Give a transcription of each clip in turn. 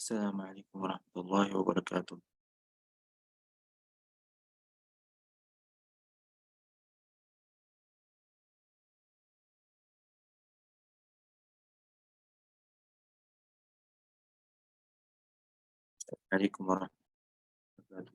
السلام عليكم ورحمة الله وبركاته. عليكم ورحمة الله وبركاته.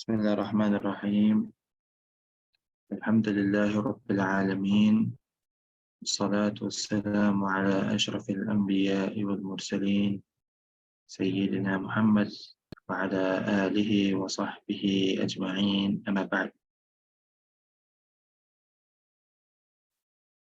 بسم الله الرحمن الرحيم. الحمد لله رب العالمين، والصلاة والسلام على أشرف الأنبياء والمرسلين سيدنا محمد وعلى آله وصحبه أجمعين، أما بعد.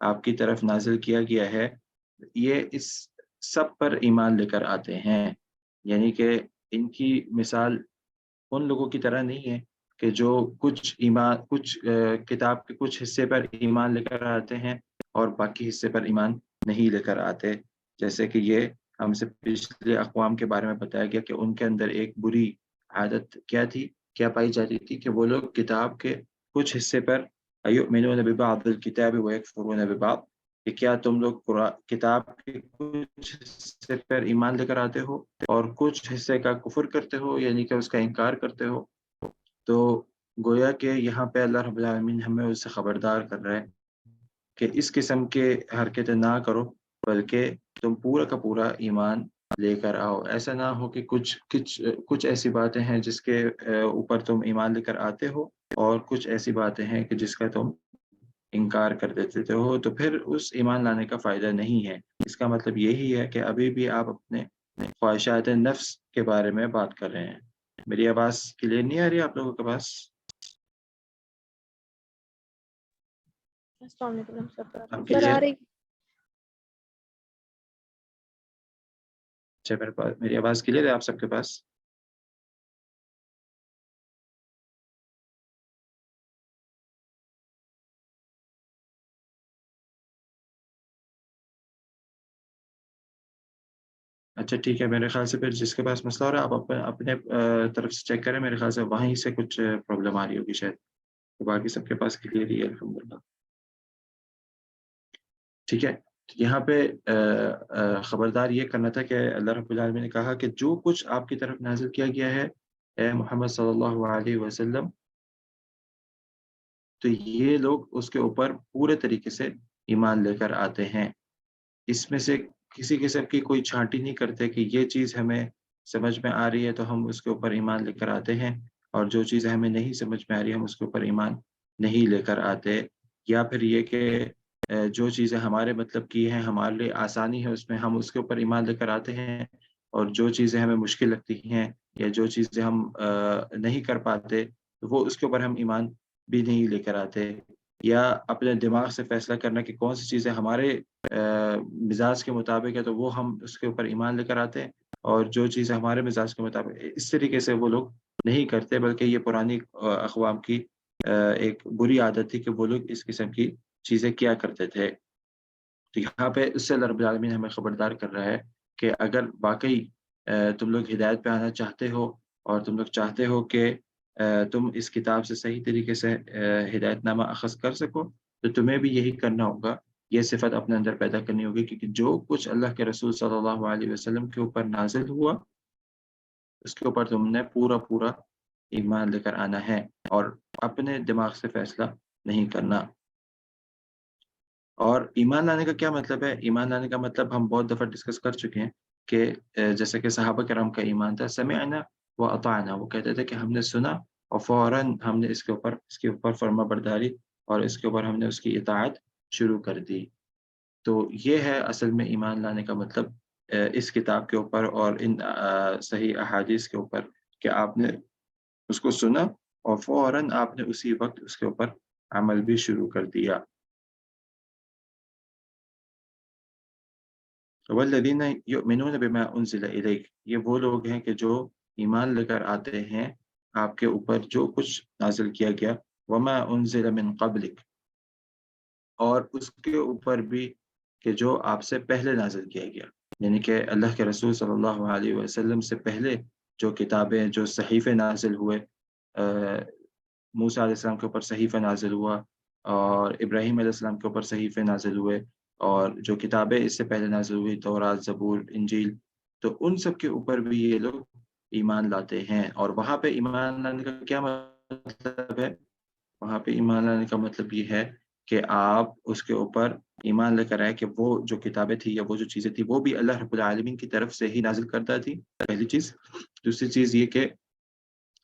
آپ کی طرف نازل کیا گیا ہے یہ اس سب پر ایمان لے کر آتے ہیں، یعنی کہ ان کی مثال ان لوگوں کی طرح نہیں ہے کہ جو کچھ کتاب کے کچھ حصے پر ایمان لے کر آتے ہیں اور باقی حصے پر ایمان نہیں لے کر آتے، جیسے کہ یہ ہم سے پچھلے اقوام کے بارے میں بتایا گیا کہ ان کے اندر ایک بری عادت کیا تھی، کیا پائی جاتی تھی کہ وہ لوگ کتاب کے کچھ حصے پر ایؤمنون ببعض الکتاب ویکفرون ببعض، کہ کیا تم لوگ کتاب کے کچھ حصے پر ایمان لے کر آتے ہو اور کچھ حصے کا کفر کرتے ہو، یعنی کہ اس کا انکار کرتے ہو۔ تو گویا کہ یہاں پہ اللہ رب العالمین ہمیں اس سے خبردار کر رہا ہے کہ اس قسم کے حرکتیں نہ کرو، بلکہ تم پورا کا پورا ایمان لے کر آؤ۔ ایسا نہ ہو کہ کچھ ایسی باتیں ہیں جس کے اوپر تم ایمان لے کر آتے ہو اور کچھ ایسی باتیں ہیں کہ جس کا تم انکار کر دیتے ہو، تو پھر اس ایمان لانے کا فائدہ نہیں ہے۔ اس کا مطلب یہی ہے کہ ابھی بھی آپ اپنے خواہشات نفس کے بارے میں بات کر رہے ہیں۔ میری آواز کلیئر نہیں آ رہی آپ لوگوں کے پاس؟ السلام علیکم اب سر، آ کلیئر؟ رہی؟ اچھا، میری آواز کلیئر ہے آپ سب کے پاس؟ اچھا ٹھیک ہے، میرے خیال سے پھر جس کے پاس مسئلہ ہو رہا ہے آپ اپنے طرف سے چیک کریں، میرے خیال سے وہیں سے کچھ پرابلم آ رہی ہوگی شاید، تو باقی سب کے پاس کلیئر ہی ہے الحمدللہ۔ ٹھیک ہے، یہاں پہ خبردار یہ کرنا تھا کہ اللہ رب العالمین نے کہا کہ جو کچھ آپ کی طرف نازل کیا گیا ہے اے محمد صلی اللہ علیہ وسلم، تو یہ لوگ اس کے اوپر پورے طریقے سے ایمان لے کر آتے ہیں، اس میں سے کسی قسم کی کوئی چھانٹی نہیں کرتے کہ یہ چیز ہمیں سمجھ میں آ رہی ہے تو ہم اس کے اوپر ایمان لے کر آتے ہیں، اور جو چیزیں ہمیں نہیں سمجھ میں آ رہی ہم اس کے اوپر ایمان نہیں لے کر آتے، یا پھر یہ کہ جو چیزیں ہمارے مطلب کی ہیں، ہمارے لیے آسانی ہے اس میں ہم اس کے اوپر ایمان لے کر آتے ہیں، اور جو چیزیں ہمیں مشکل لگتی ہیں یا جو چیزیں ہم نہیں کر پاتے تو وہ اس کے اوپر ہم ایمان بھی نہیں لے کر آتے، یا اپنے دماغ سے فیصلہ کرنا کہ کون سی چیزیں ہمارے مزاج کے مطابق ہے تو وہ ہم اس کے اوپر ایمان لے کر آتے ہیں، اور جو چیزیں ہمارے مزاج کے مطابق اس طریقے سے وہ لوگ نہیں کرتے، بلکہ یہ پرانی اقوام کی ایک بری عادت تھی کہ وہ لوگ اس قسم کی چیزیں کیا کرتے تھے۔ تو یہاں پہ اس سے اللہ رب العالمین ہمیں خبردار کر رہا ہے کہ اگر واقعی تم لوگ ہدایت پہ آنا چاہتے ہو اور تم لوگ چاہتے ہو کہ تم اس کتاب سے صحیح طریقے سے ہدایت نامہ اخذ کر سکو، تو تمہیں بھی یہی کرنا ہوگا، یہ صفت اپنے اندر پیدا کرنی ہوگی، کیونکہ جو کچھ اللہ کے رسول صلی اللہ علیہ وسلم کے اوپر نازل ہوا اس کے اوپر تم نے پورا پورا ایمان لے کر آنا ہے اور اپنے دماغ سے فیصلہ نہیں کرنا۔ اور ایمان لانے کا کیا مطلب ہے؟ ایمان لانے کا مطلب ہم بہت دفعہ ڈسکس کر چکے ہیں کہ جیسے کہ صحابہ کرام کا ایمان تھا، سمعنا و اطعنا، وہ کہتے تھے کہ ہم نے سنا اور فوراً ہم نے اس کے اوپر فرما برداری اور اس کے اوپر ہم نے اس کی اطاعت شروع کر دی۔ تو یہ ہے اصل میں ایمان لانے کا مطلب اس کتاب کے اوپر اور ان صحیح احادیث کے اوپر، کہ آپ نے اس کو سنا اور فوراً آپ نے اسی وقت اس کے اوپر عمل بھی شروع کر دیا۔ والذین یؤمنون بما انزل الیک، یہ وہ لوگ ہیں کہ جو ایمان لے کر آتے ہیں آپ کے اوپر جو کچھ نازل کیا گیا، وما انزل من قبلک، اور اس کے اوپر بھی کہ جو آپ سے پہلے نازل کیا گیا، یعنی کہ اللہ کے رسول صلی اللہ علیہ وسلم سے پہلے جو کتابیں، جو صحیفے نازل ہوئے، موسیٰ علیہ السلام کے اوپر صحیفہ نازل ہوا اور ابراہیم علیہ السلام کے اوپر صحیفے نازل ہوئے، اور جو کتابیں اس سے پہلے نازل ہوئی تورات، زبور، انجیل، تو ان سب کے اوپر بھی یہ لوگ ایمان لاتے ہیں۔ اور وہاں پہ ایمان لانے کا کیا مطلب ہے؟ وہاں پہ ایمان لانے کا مطلب یہ ہے کہ آپ اس کے اوپر ایمان لے کر آئے کہ وہ جو کتابیں تھیں یا وہ جو چیزیں تھیں وہ بھی اللہ رب العالمین کی طرف سے ہی نازل کردہ تھی، پہلی چیز۔ دوسری چیز یہ کہ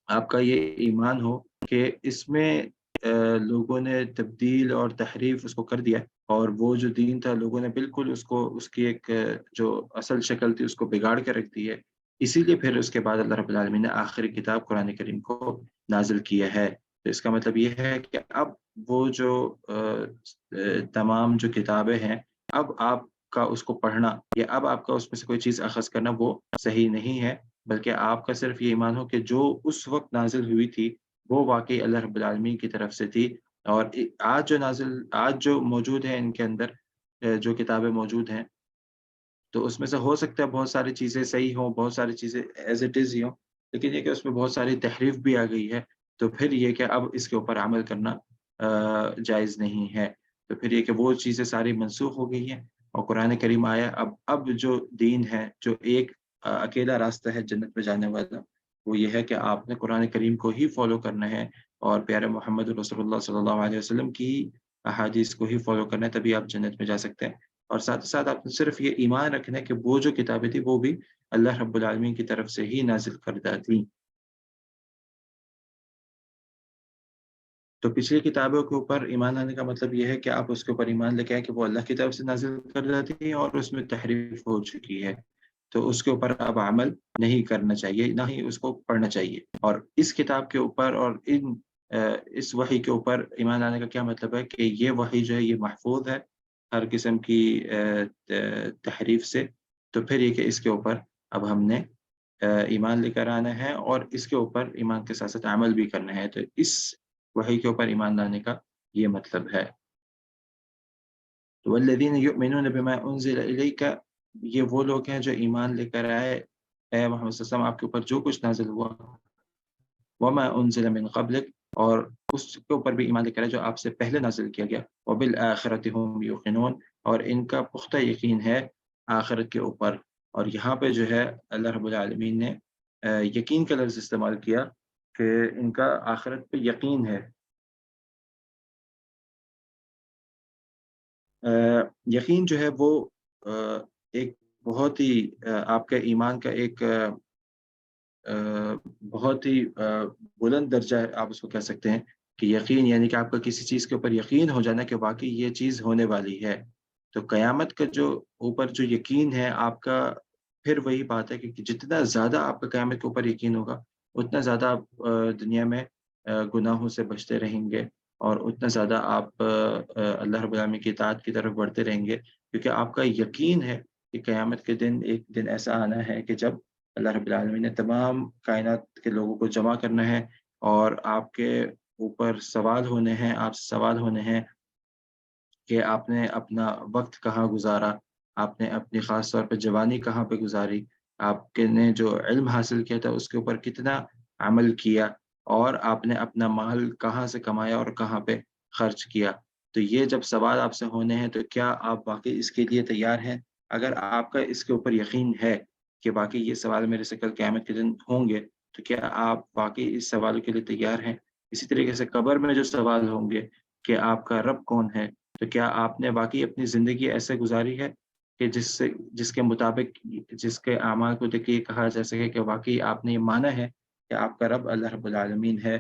آپ کا یہ ایمان ہو کہ اس میں لوگوں نے تبدیل اور تحریف اس کو کر دیا، اور وہ جو دین تھا لوگوں نے بالکل اس کی ایک جو اصل شکل تھی اس کو بگاڑ کے رکھ دی ہے، اسی لیے پھر اس کے بعد اللہ رب العالمین نے آخری کتاب قرآن کریم کو نازل کیا ہے۔ تو اس کا مطلب یہ ہے کہ اب وہ جو تمام جو کتابیں ہیں، اب آپ کا اس کو پڑھنا یا اب آپ کا اس میں سے کوئی چیز اخذ کرنا وہ صحیح نہیں ہے، بلکہ آپ کا صرف یہ ایمان ہو کہ جو اس وقت نازل ہوئی تھی وہ واقعی اللہ رب العالمین کی طرف سے تھی، اور آج جو موجود ہے ان کے اندر جو کتابیں موجود ہیں، تو اس میں سے ہو سکتا ہے بہت ساری چیزیں صحیح ہوں، بہت ساری چیزیں ایز اٹ از ہی ہوں، لیکن یہ کہ اس میں بہت ساری تحریف بھی آ گئی ہے، تو پھر یہ کہ اب اس کے اوپر عمل کرنا جائز نہیں ہے۔ تو پھر یہ کہ وہ چیزیں ساری منسوخ ہو گئی ہیں اور قرآن کریم آیا، اب جو دین ہے، جو ایک اکیلا راستہ ہے جنت میں جانے والا، وہ یہ ہے کہ آپ نے قرآن کریم کو ہی فالو کرنا ہے اور پیارے محمد رسول اللہ صلی اللہ علیہ وسلم کی احادیث کو ہی فالو کرنا ہے، تبھی آپ جنت میں جا سکتے ہیں۔ اور ساتھ ہی ساتھ آپ نے صرف یہ ایمان رکھنا ہے کہ وہ جو کتابیں تھیں وہ بھی اللہ رب العالمین کی طرف سے ہی نازل کردہ تھیں۔ تو پچھلی کتابوں کے اوپر ایمان لانے کا مطلب یہ ہے کہ آپ اس کے اوپر ایمان لے کے آئیں کہ وہ اللہ کی طرف سے نازل کردہ تھی اور اس میں تحریف ہو چکی ہے، تو اس کے اوپر اب عمل نہیں کرنا چاہیے، نہ ہی اس کو پڑھنا چاہیے۔ اور اس کتاب کے اوپر اور اس وحی کے اوپر ایمان لانے کا کیا مطلب ہے کہ یہ وحی جو ہے یہ محفوظ ہے ہر قسم کی تحریف سے، تو پھر یہ کہ اس کے اوپر اب ہم نے ایمان لے کر آنا ہے اور اس کے اوپر ایمان کے ساتھ ساتھ عمل بھی کرنا ہے، تو اس وحی کے اوپر ایمان لانے کا یہ مطلب ہے۔ والذین یؤمنون بما انزل الیک، یہ وہ لوگ ہیں جو ایمان لے کر آئے اے محمد صلی اللہ علیہ وسلم آپ کے اوپر جو کچھ نازل ہوا، وما انزل من قبلک، اور اس کے اوپر بھی ایمان لے کر آئے جو آپ سے پہلے نازل کیا گیا، وبالآخرۃ هم یوقنون، اور ان کا پختہ یقین ہے آخرت کے اوپر۔ اور یہاں پہ جو ہے اللہ رب العالمین نے یقین کا لفظ استعمال کیا کہ ان کا آخرت پہ یقین ہے۔ یقین جو ہے وہ ایک بہت ہی آپ کے ایمان کا ایک بہت ہی بلند درجہ ہے، آپ اس کو کہہ سکتے ہیں کہ یقین یعنی کہ آپ کا کسی چیز کے اوپر یقین ہو جانا کہ واقعی یہ چیز ہونے والی ہے۔ تو قیامت کا جو اوپر جو یقین ہے آپ کا، پھر وہی بات ہے کہ جتنا زیادہ آپ کا قیامت کے اوپر یقین ہوگا، اتنا زیادہ آپ دنیا میں گناہوں سے بچتے رہیں گے اور اتنا زیادہ آپ اللہ رب العالمین کی اطاعت کی طرف بڑھتے رہیں گے، کیونکہ آپ کا یقین ہے کہ قیامت کے دن ایک دن ایسا آنا ہے کہ جب اللہ رب العالمین نے تمام کائنات کے لوگوں کو جمع کرنا ہے اور آپ کے اوپر سوال ہونے ہیں، آپ سے سوال ہونے ہیں کہ آپ نے اپنا وقت کہاں گزارا، آپ نے اپنی خاص طور پہ جوانی کہاں پہ گزاری، آپ کے نے جو علم حاصل کیا تھا اس کے اوپر کتنا عمل کیا، اور آپ نے اپنا مال کہاں سے کمایا اور کہاں پہ خرچ کیا۔ تو یہ جب سوال آپ سے ہونے ہیں تو کیا آپ واقعی اس کے لیے تیار ہیں؟ اگر آپ کا اس کے اوپر یقین ہے کہ واقعی یہ سوال میرے سے کل قیامت کے دن ہوں گے، تو کیا آپ واقعی اس سوالوں کے لیے تیار ہیں؟ اسی طریقے سے قبر میں جو سوال ہوں گے کہ آپ کا رب کون ہے، تو کیا آپ نے واقعی اپنی زندگی ایسے گزاری ہے کہ جس کے مطابق جس کے اعمال کو دیکھ کے یہ کہا جا سکے کہ واقعی آپ نے یہ مانا ہے کہ آپ کا رب اللہ رب العالمین ہے؟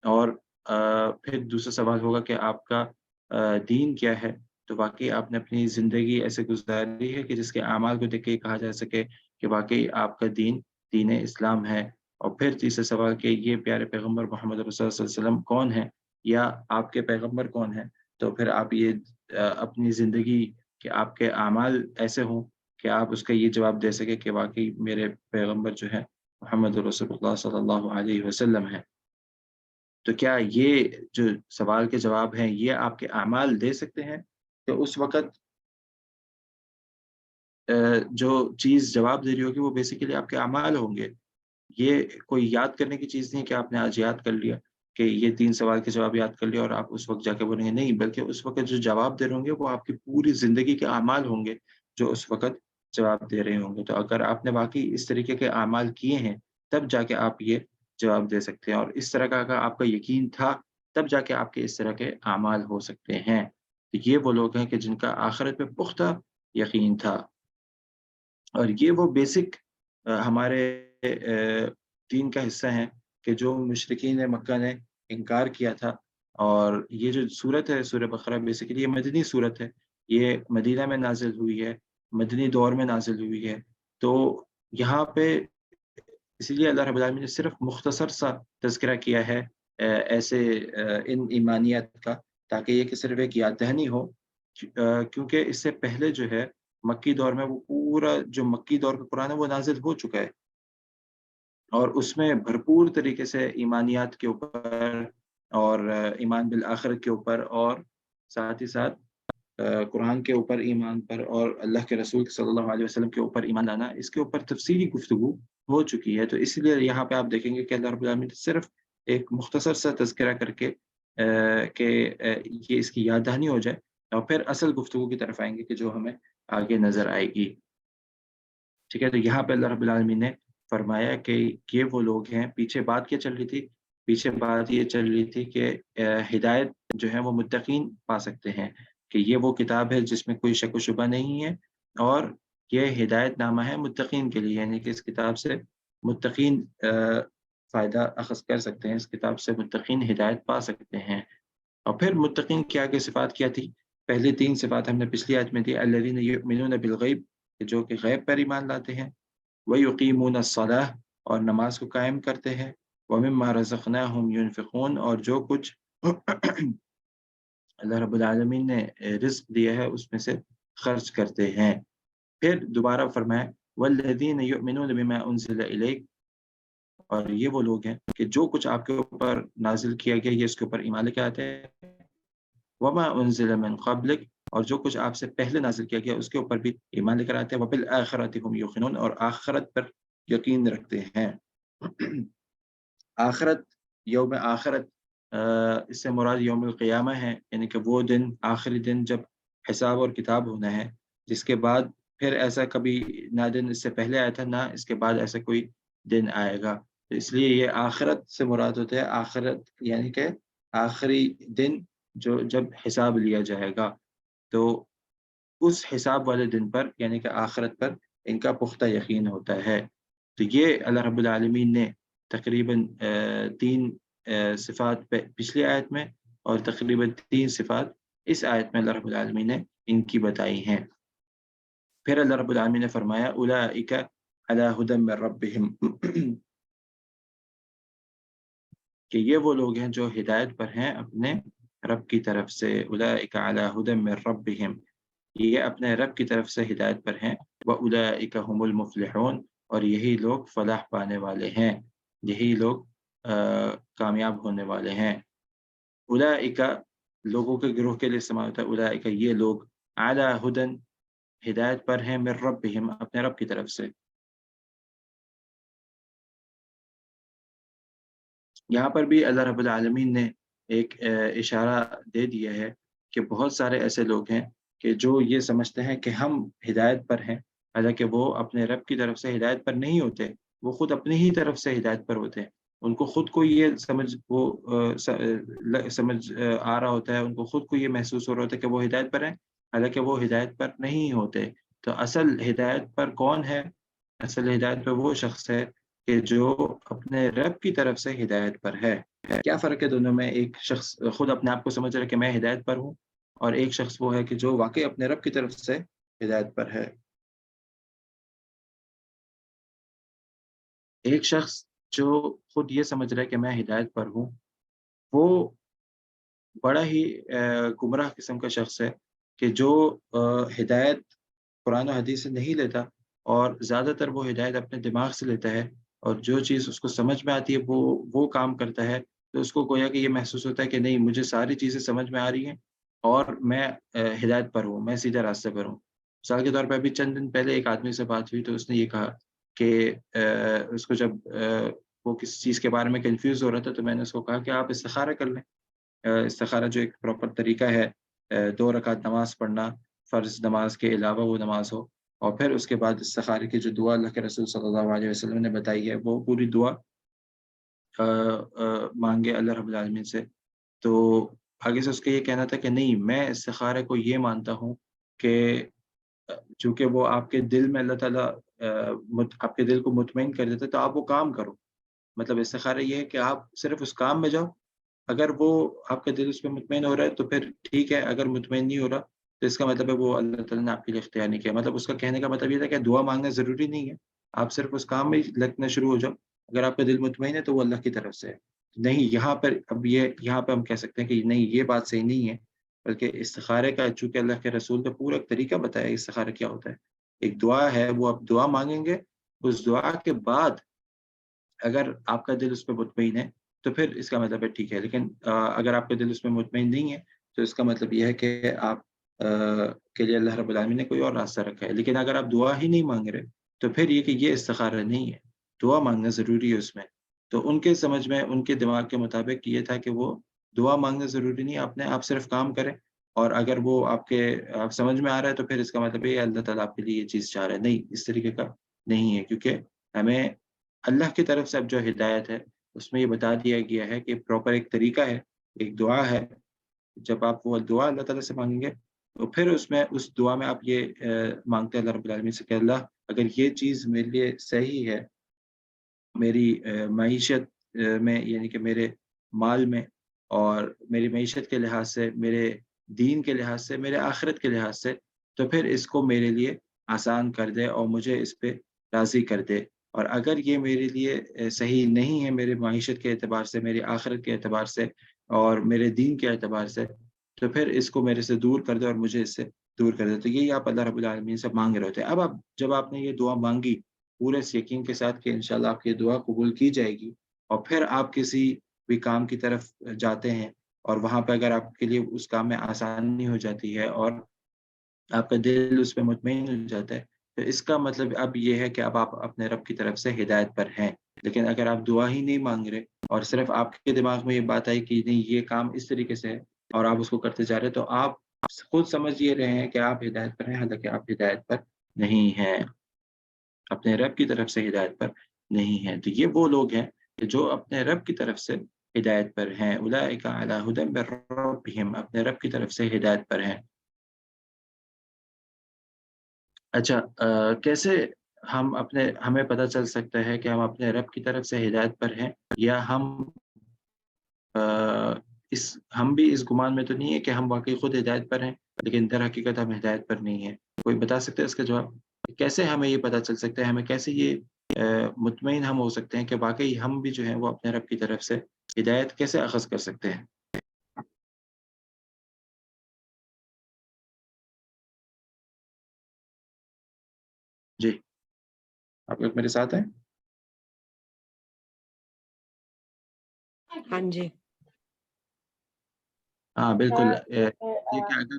اور پھر دوسرا سوال ہوگا کہ آپ کا دین کیا ہے؟ تو واقعی آپ نے اپنی زندگی ایسے گزاری ہے کہ جس کے اعمال کو دیکھ کے یہ کہا جا سکے کہ واقعی آپ کا دین دین اسلام ہے؟ اور پھر تیسرا سوال کہ یہ پیارے پیغمبر محمد رسول اللہ صلی اللہ علیہ وسلم کون ہیں، یا آپ کے پیغمبر کون ہیں؟ تو پھر آپ یہ اپنی زندگی کہ آپ کے اعمال ایسے ہوں کہ آپ اس کا یہ جواب دے سکیں کہ واقعی میرے پیغمبر جو ہے محمد رسول اللہ صلی اللہ علیہ وسلم ہے۔ تو کیا یہ جو سوال کے جواب ہیں یہ آپ کے اعمال دے سکتے ہیں؟ تو اس وقت جو چیز جواب دے رہی ہوگی وہ بیسیکلی آپ کے اعمال ہوں گے۔ یہ کوئی یاد کرنے کی چیز نہیں کہ آپ نے آج یاد کر لیا کہ یہ 3 سوال کے جواب یاد کر لیا اور آپ اس وقت جا کے بولیں گے، نہیں، بلکہ اس وقت جو جواب دے رہے ہوں گے وہ آپ کی پوری زندگی کے اعمال ہوں گے جو اس وقت جواب دے رہے ہوں گے۔ تو اگر آپ نے واقعی اس طریقے کے اعمال کیے ہیں تب جا کے آپ یہ جواب دے سکتے ہیں، اور اس طرح کا اگر آپ کا یقین تھا تب جا کے آپ کے اس طرح کے اعمال ہو سکتے ہیں۔ تو یہ وہ لوگ ہیں کہ جن کا آخرت پہ پختہ یقین تھا، اور یہ وہ بیسک ہمارے دین کا حصہ ہیں کہ جو مشرکین مکہ نے انکار کیا تھا۔ اور یہ جو صورت ہے سورہ بقرہ، بیسیکلی یہ مدنی صورت ہے، یہ مدینہ میں نازل ہوئی ہے، مدنی دور میں نازل ہوئی ہے۔ تو یہاں پہ اسی لیے اللہ رب العالمین نے صرف مختصر سا تذکرہ کیا ہے ایسے ان ایمانیات کا، تاکہ یہ کہ صرف ایک یاد دہانی ہو، کیونکہ اس سے پہلے جو ہے مکی دور میں وہ پورا جو مکی دور کا قرآن ہے وہ نازل ہو چکا ہے، اور اس میں بھرپور طریقے سے ایمانیات کے اوپر اور ایمان بالآخرت کے اوپر، اور ساتھ ہی ساتھ قرآن کے اوپر ایمان پر اور اللہ کے رسول صلی اللہ علیہ وسلم کے اوپر ایمان لانا، اس کے اوپر تفصیلی گفتگو ہو چکی ہے۔ تو اس لیے یہاں پہ آپ دیکھیں گے کہ اللہ رب العالمین نے صرف ایک مختصر سا تذکرہ کر کے کہ یہ اس کی یاد دہانی ہو جائے، اور پھر اصل گفتگو کی طرف آئیں گے کہ جو ہمیں آگے نظر آئے گی۔ ٹھیک ہے، تو یہاں پہ اللہ رب العالمین نے فرمایا کہ یہ وہ لوگ ہیں۔ پیچھے بات کیا چل رہی تھی؟ پیچھے بات یہ چل رہی تھی کہ ہدایت جو ہے وہ متقین پا سکتے ہیں، کہ یہ وہ کتاب ہے جس میں کوئی شک و شبہ نہیں ہے، اور یہ ہدایت نامہ ہے متقین کے لیے، یعنی کہ اس کتاب سے متقین فائدہ اخذ کر سکتے ہیں، اس کتاب سے متقین ہدایت پا سکتے ہیں۔ اور پھر متقین کی آگے صفات کیا تھی؟ پہلی 3 صفات ہم نے پچھلی آیت میں دی، الذین یؤمنون بالغیب، کہ جو کہ غیب پر ایمان لاتے ہیں، وَيُقِيمُونَ الصَّلَاةَ، اور نماز کو قائم کرتے ہیں، وَمِمَّا رَزَقْنَاهُمْ يُنْفِقُونَ، اور جو کچھ اللہ رب العالمین نے رزق دیا ہے اس میں سے خرچ کرتے ہیں۔ پھر دوبارہ فرمایا وَالَّذِينَ يُؤْمِنُونَ بِمَا أُنزِلَ إِلَيْكَ، اور یہ وہ لوگ ہیں کہ جو کچھ آپ کے اوپر نازل کیا گیا یہ اس کے اوپر ایمان لے کے آتے ہیں، وما انزل من قبلک، اور جو کچھ آپ سے پہلے نازل کیا گیا اس کے اوپر بھی ایمان لے کر آتے ہیں، وبالآخرۃ هم یوقنون، اور آخرت پر یقین رکھتے ہیں۔ آخرت، یوم آخرت، اس سے مراد یوم القیامہ ہے، یعنی کہ وہ دن، آخری دن جب حساب اور کتاب ہونا ہے، جس کے بعد پھر ایسا کبھی نہ دن اس سے پہلے آیا تھا نہ اس کے بعد ایسا کوئی دن آئے گا، تو اس لیے یہ آخرت سے مراد ہوتا ہے۔ آخرت یعنی کہ آخری دن جو جب حساب لیا جائے گا، تو اس حساب والے دن پر یعنی کہ آخرت پر ان کا پختہ یقین ہوتا ہے۔ تو یہ اللہ رب العالمین نے تقریباً 3 صفات پچھلی آیت میں، اور تقریباً 3 صفات اس آیت میں اللہ رب العالمین نے ان کی بتائی ہیں۔ پھر اللہ رب العالمین نے فرمایا اولئک علی ھدی من ربہم، کہ یہ وہ لوگ ہیں جو ہدایت پر ہیں اپنے رب کی طرف سے، اولئک علی ھدی من ربہم، یہ اپنے رب کی طرف سے ہدایت پر ہیں، واولئک ھم المفلحون، اور یہی لوگ فلاح پانے والے ہیں، یہی لوگ کامیاب ہونے والے ہیں۔ اولئک لوگوں کے گروہ کے لیے استعمال ہوتا ہے، اولئک یہ لوگ، علی ھدی ہدایت پر ہیں، من ربہم اپنے رب کی طرف سے۔ یہاں پر بھی اللہ رب العالمین نے ایک اشارہ دے دیا ہے کہ بہت سارے ایسے لوگ ہیں کہ جو یہ سمجھتے ہیں کہ ہم ہدایت پر ہیں، حالانکہ وہ اپنے رب کی طرف سے ہدایت پر نہیں ہوتے، وہ خود اپنی ہی طرف سے ہدایت پر ہوتے ہیں۔ ان کو خود کو یہ سمجھ آ رہا ہوتا ہے، ان کو خود کو یہ محسوس ہو رہا ہوتا ہے کہ وہ ہدایت پر ہیں، حالانکہ وہ ہدایت پر نہیں ہوتے۔ تو اصل ہدایت پر کون ہے؟ اصل ہدایت پر وہ شخص ہے کہ جو اپنے رب کی طرف سے ہدایت پر ہے۔ کیا فرق ہے دونوں میں؟ ایک شخص خود اپنے آپ کو سمجھ رہا ہے کہ میں ہدایت پر ہوں، اور ایک شخص وہ ہے کہ جو واقعی اپنے رب کی طرف سے ہدایت پر ہے۔ ایک شخص جو خود یہ سمجھ رہا ہے کہ میں ہدایت پر ہوں، وہ بڑا ہی گمراہ قسم کا شخص ہے کہ جو ہدایت قرآن و حدیث سے نہیں لیتا، اور زیادہ تر وہ ہدایت اپنے دماغ سے لیتا ہے، اور جو چیز اس کو سمجھ میں آتی ہے وہ کام کرتا ہے، تو اس کو گویا کہ یہ محسوس ہوتا ہے کہ نہیں، مجھے ساری چیزیں سمجھ میں آ رہی ہیں اور میں ہدایت پر ہوں، میں سیدھے راستے پر ہوں۔ مثال کے طور پہ ابھی چند دن پہلے ایک آدمی سے بات ہوئی تو اس نے یہ کہا کہ اس کو جب وہ کسی چیز کے بارے میں کنفیوز ہو رہا تھا، تو میں نے اس کو کہا کہ آپ استخارہ کر لیں۔ استخارہ جو ایک پراپر طریقہ ہے، 2 رکعت نماز پڑھنا، فرض نماز کے علاوہ وہ نماز ہو، اور پھر اس کے بعد استخارے کی جو دعا اللہ کے رسول صلی اللہ علیہ وسلم نے بتائی ہے وہ پوری دعا مانگے اللہ رب العالمین سے۔ تو آگے سے اس کا یہ کہنا تھا کہ نہیں، میں استخارے کو یہ مانتا ہوں کہ چونکہ وہ آپ کے دل میں اللہ تعالیٰ آپ کے دل کو مطمئن کر دیتا ہے، تو آپ وہ کام کرو۔ مطلب استخارہ یہ ہے کہ آپ صرف اس کام میں جاؤ، اگر وہ آپ کا دل اس پہ مطمئن ہو رہا ہے تو پھر ٹھیک ہے، اگر مطمئن نہیں ہو رہا تو اس کا مطلب ہے وہ اللہ تعالیٰ نے آپ کے لیے اختیار نہیں کیا۔ مطلب اس کا کہنے کا مطلب یہ تھا کہ دعا مانگنا ضروری نہیں ہے، آپ صرف اس کام میں ہی لگنا شروع ہو جاؤ، اگر آپ کا دل مطمئن ہے تو وہ اللہ کی طرف سے ہے۔ نہیں یہاں پر اب یہاں پہ ہم کہہ سکتے ہیں کہ نہیں یہ بات صحیح نہیں ہے، بلکہ استخارے کا چونکہ اللہ کے رسول کا پورا ایک طریقہ بتایا استخارہ کیا ہوتا ہے۔ ایک دعا ہے، وہ آپ دعا مانگیں گے، اس دعا کے بعد اگر آپ کا دل اس پہ مطمئن ہے تو پھر اس کا مطلب ہے ٹھیک ہے، لیکن اگر آپ کا دل اس میں مطمئن نہیں ہے تو اس کا مطلب یہ ہے کہ آپ کے لیے اللہ رب العالمین نے کوئی اور راستہ رکھا ہے۔ لیکن اگر آپ دعا ہی نہیں مانگ رہے تو پھر یہ کہ یہ استخارہ نہیں ہے، دعا مانگنا ضروری ہے اس میں۔ تو ان کے سمجھ میں ان کے دماغ کے مطابق یہ تھا کہ وہ دعا مانگنا ضروری نہیں ہے، آپ صرف کام کریں، اور اگر وہ آپ سمجھ میں آ رہا ہے تو پھر اس کا مطلب یہ اللہ تعالیٰ آپ کے لیے یہ چیز چاہ رہا ہے۔ نہیں، اس طریقے کا نہیں ہے، کیونکہ ہمیں اللہ کی طرف سے اب جو ہدایت ہے اس میں یہ بتا دیا گیا ہے کہ پراپر ایک طریقہ ہے، ایک دعا ہے۔ جب آپ وہ دعا اللہ تعالیٰ سے مانگیں گے تو پھر اس دعا میں آپ یہ مانگتے ہیں اللہ رب العالمین سے کہ اللہ اگر یہ چیز میرے لیے صحیح ہے، میری معیشت میں یعنی کہ میرے مال میں، اور میری معیشت کے لحاظ سے، میرے دین کے لحاظ سے، میرے آخرت کے لحاظ سے، تو پھر اس کو میرے لیے آسان کر دے اور مجھے اس پہ راضی کر دے۔ اور اگر یہ میرے لیے صحیح نہیں ہے، میرے معیشت کے اعتبار سے، میری آخرت کے اعتبار سے اور میرے دین کے اعتبار سے، تو پھر اس کو میرے سے دور کر دے اور مجھے اس سے دور کر دے۔ تو یہی آپ اللہ رب العالمین سے مانگ رہے ہوتے ہیں۔ اب جب آپ نے یہ دعا مانگی پورے اس یقین کے ساتھ کہ انشاءاللہ آپ کی دعا قبول کی جائے گی، اور پھر آپ کسی بھی کام کی طرف جاتے ہیں اور وہاں پہ اگر آپ کے لیے اس کام میں آسانی ہو جاتی ہے اور آپ کا دل اس پہ مطمئن ہو جاتا ہے، تو اس کا مطلب اب یہ ہے کہ اب آپ اپنے رب کی طرف سے ہدایت پر ہیں۔ لیکن اگر آپ دعا ہی نہیں مانگ رہے اور صرف آپ کے دماغ میں یہ بات آئی کہ نہیں یہ کام اس طریقے سے ہے اور آپ اس کو کرتے جا رہے ہیں، تو آپ خود سمجھ یہ رہے ہیں کہ آپ ہدایت پر ہیں، حالانکہ آپ ہدایت پر نہیں ہیں، اپنے رب کی طرف سے ہدایت پر نہیں ہیں۔ تو یہ وہ لوگ ہیں کہ جو اپنے رب کی طرف سے ہدایت پر ہیں، اولئک علی ھدی من ربہم، اپنے رب کی طرف سے ہدایت پر ہیں۔ اچھا، کیسے ہمیں پتہ چل سکتا ہے کہ ہم اپنے رب کی طرف سے ہدایت پر ہیں، یا آ، ہم بھی اس گمان میں تو نہیں ہے کہ ہم واقعی خود ہدایت پر ہیں لیکن در حقیقت ہم ہدایت پر نہیں ہیں؟ کوئی بتا سکتا ہے اس کا جواب؟ کیسے ہمیں یہ پتہ چل سکتا ہے، ہمیں کیسے یہ مطمئن ہم ہو سکتے ہیں کہ واقعی ہم بھی جو ہیں وہ اپنے رب کی طرف سے ہدایت کیسے اخذ کر سکتے ہیں؟ جی، آپ لوگ میرے ساتھ ہیں؟ ہاں جی۔ ہاں بالکل، یہ کیا اگر